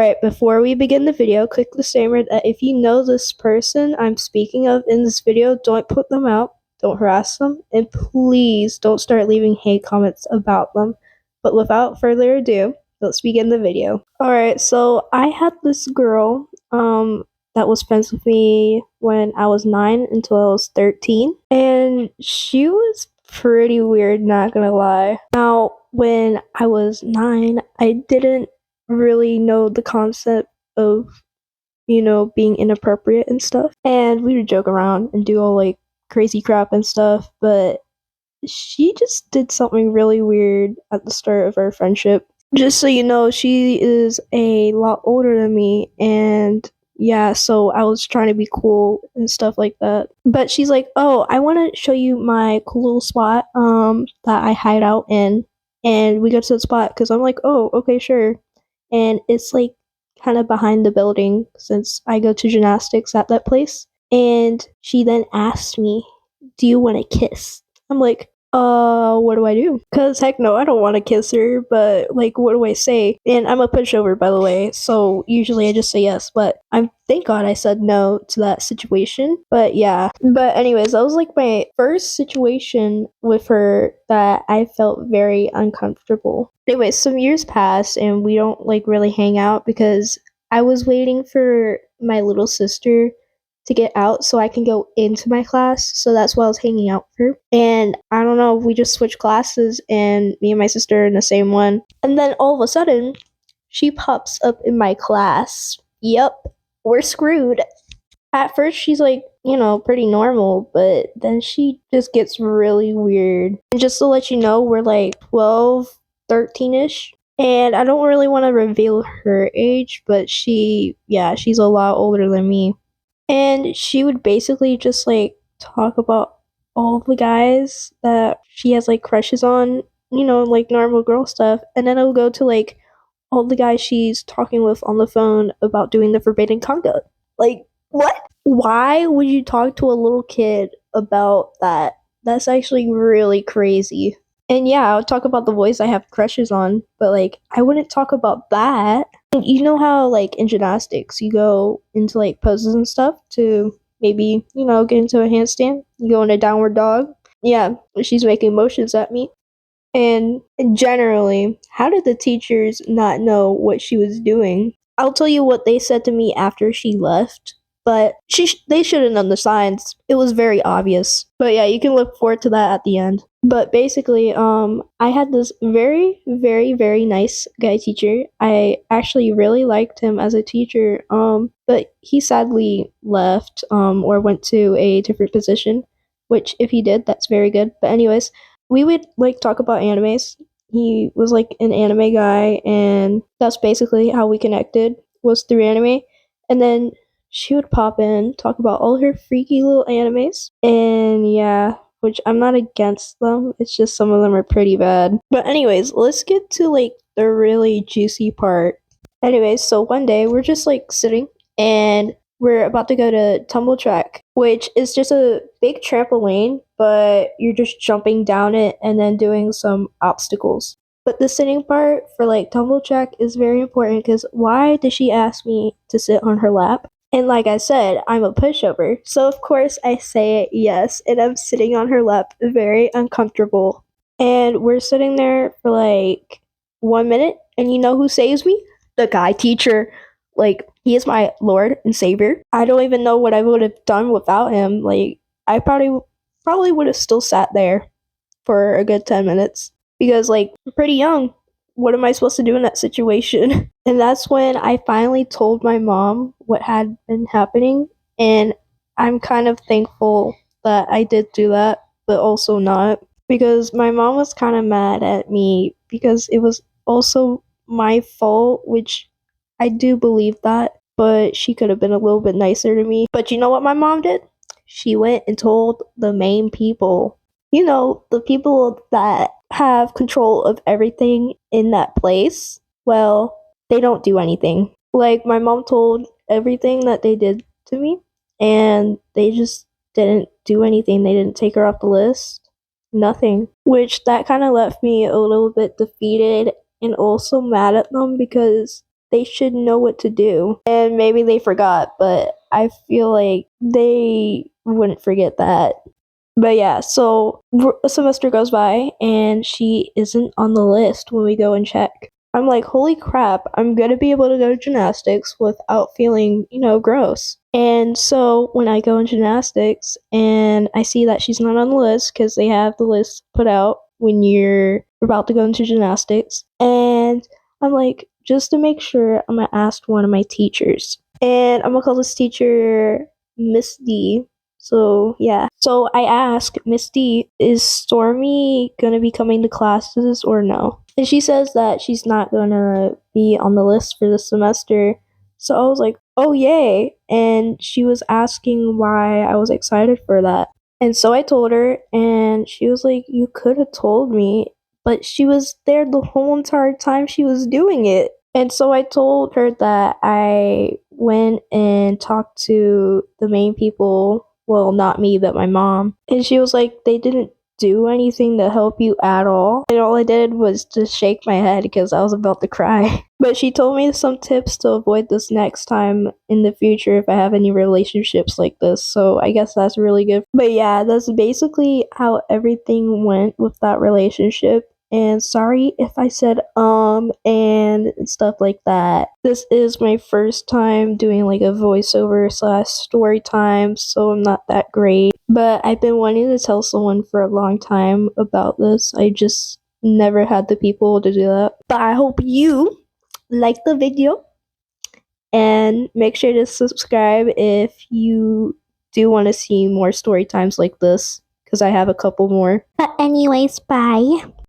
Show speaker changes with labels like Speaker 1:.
Speaker 1: Alright, before we begin the video, quick disclaimer that if you know this person I'm speaking of in this video, don't put them out, don't harass them, and please don't start leaving hate comments about them. But without further ado, let's begin the video. Alright, so I had this girl, that was friends with me when I was 9 until I was 13, and she was pretty weird, not gonna lie. Now, when I was 9, I didn't really know the concept of, being inappropriate and stuff. And we would joke around and do all like crazy crap and stuff, but she just did something really weird at the start of our friendship. Just so you know, she is a lot older than me, and yeah, so I was trying to be cool and stuff like that. But she's like, "Oh, I want to show you my cool little spot that I hide out in." And we go to the spot because I'm like, "Oh, okay, sure." And it's like kind of behind the building since I go to gymnastics at that place. And she then asked me, "Do you want to kiss?" I'm like, what do I do? Cause heck no, I don't want to kiss her, but like, what do I say? And I'm a pushover, by the way, so usually I just say yes, but thank God I said no to that situation. But yeah. But anyways, that was like my first situation with her that I felt very uncomfortable. Anyways, some years pass and we don't like really hang out because I was waiting for my little sister to get out so I can go into my class. So that's why I was hanging out with her. And I don't know, we just switched classes and me and my sister are in the same one. And then all of a sudden, she pops up in my class. Yup, we're screwed. At first, she's like, pretty normal, but then she just gets really weird. And just to let you know, we're like 12, 13-ish. And I don't really want to reveal her age, but she's a lot older than me. And she would basically just like talk about all the guys that she has like crushes on, like normal girl stuff. And then it'll go to like all the guys she's talking with on the phone about doing the forbidden conga. Like, what? Why would you talk to a little kid about that? That's actually really crazy. And yeah, I would talk about the boys I have crushes on, but like, I wouldn't talk about that. You know how like in gymnastics you go into like poses and stuff to maybe get into a handstand, you go into downward dog. Yeah, she's making motions at me. And generally, how did the teachers not know what she was doing? I'll tell you what they said to me after she left, but they should have known the signs. It was very obvious. But yeah, you can look forward to that at the end. But basically, I had this very, very, very nice guy teacher. I actually really liked him as a teacher. But he sadly left, or went to a different position, which if he did, that's very good. But anyways, we would like talk about animes. He was like an anime guy, and that's basically how we connected, was through anime. And then she would pop in, talk about all her freaky little animes, and yeah, which I'm not against them. It's just some of them are pretty bad. But anyways, let's get to like the really juicy part. Anyways, so one day we're just like sitting and we're about to go to tumble track, which is just a big trampoline, but you're just jumping down it and then doing some obstacles. But the sitting part for like tumble track is very important because why did she ask me to sit on her lap? And like I said, I'm a pushover. So of course I say yes, and I'm sitting on her lap, very uncomfortable. And we're sitting there for like 1 minute, and you know who saves me? The guy teacher. Like, he is my Lord and Savior. I don't even know what I would have done without him. Like, I probably would have still sat there for a good 10 minutes. Because like, I'm pretty young. What am I supposed to do in that situation? And that's when I finally told my mom what had been happening. And I'm kind of thankful that I did do that, but also not. Because my mom was kind of mad at me because it was also my fault, which I do believe that. But she could have been a little bit nicer to me. But you know what my mom did? She went and told the main people. The people that have control of everything in that place. Well, they don't do anything. Like, my mom told everything that they did to me, and they just didn't do anything. They didn't take her off the list. Nothing. Which that kind of left me a little bit defeated and also mad at them because they should know what to do. And maybe they forgot, but I feel like they wouldn't forget that. But yeah, so a semester goes by and she isn't on the list when we go and check. I'm like, holy crap, I'm gonna be able to go to gymnastics without feeling, gross. And so when I go in gymnastics and I see that she's not on the list, because they have the list put out when you're about to go into gymnastics, and I'm like, just to make sure, I'm gonna ask one of my teachers. And I'm gonna call this teacher Miss D. So yeah. So I asked Miss D, is Stormy gonna be coming to classes or no? And she says that she's not gonna be on the list for this semester. So I was like, oh yay. And she was asking why I was excited for that. And so I told her, and she was like, you could have told me. But she was there the whole entire time she was doing it. And so I told her that I went and talked to the main people. Well, not me, but my mom. And she was like, they didn't do anything to help you at all. And all I did was just shake my head because I was about to cry. But she told me some tips to avoid this next time in the future if I have any relationships like this. So I guess that's really good. But yeah, that's basically how everything went with that relationship. And sorry if I said and stuff like that. This is my first time doing like a voiceover / story time, so I'm not that great. But I've been wanting to tell someone for a long time about this. I just never had the people to do that. But I hope you like the video, and make sure to subscribe if you do want to see more story times like this, because I have a couple more. But anyways, bye.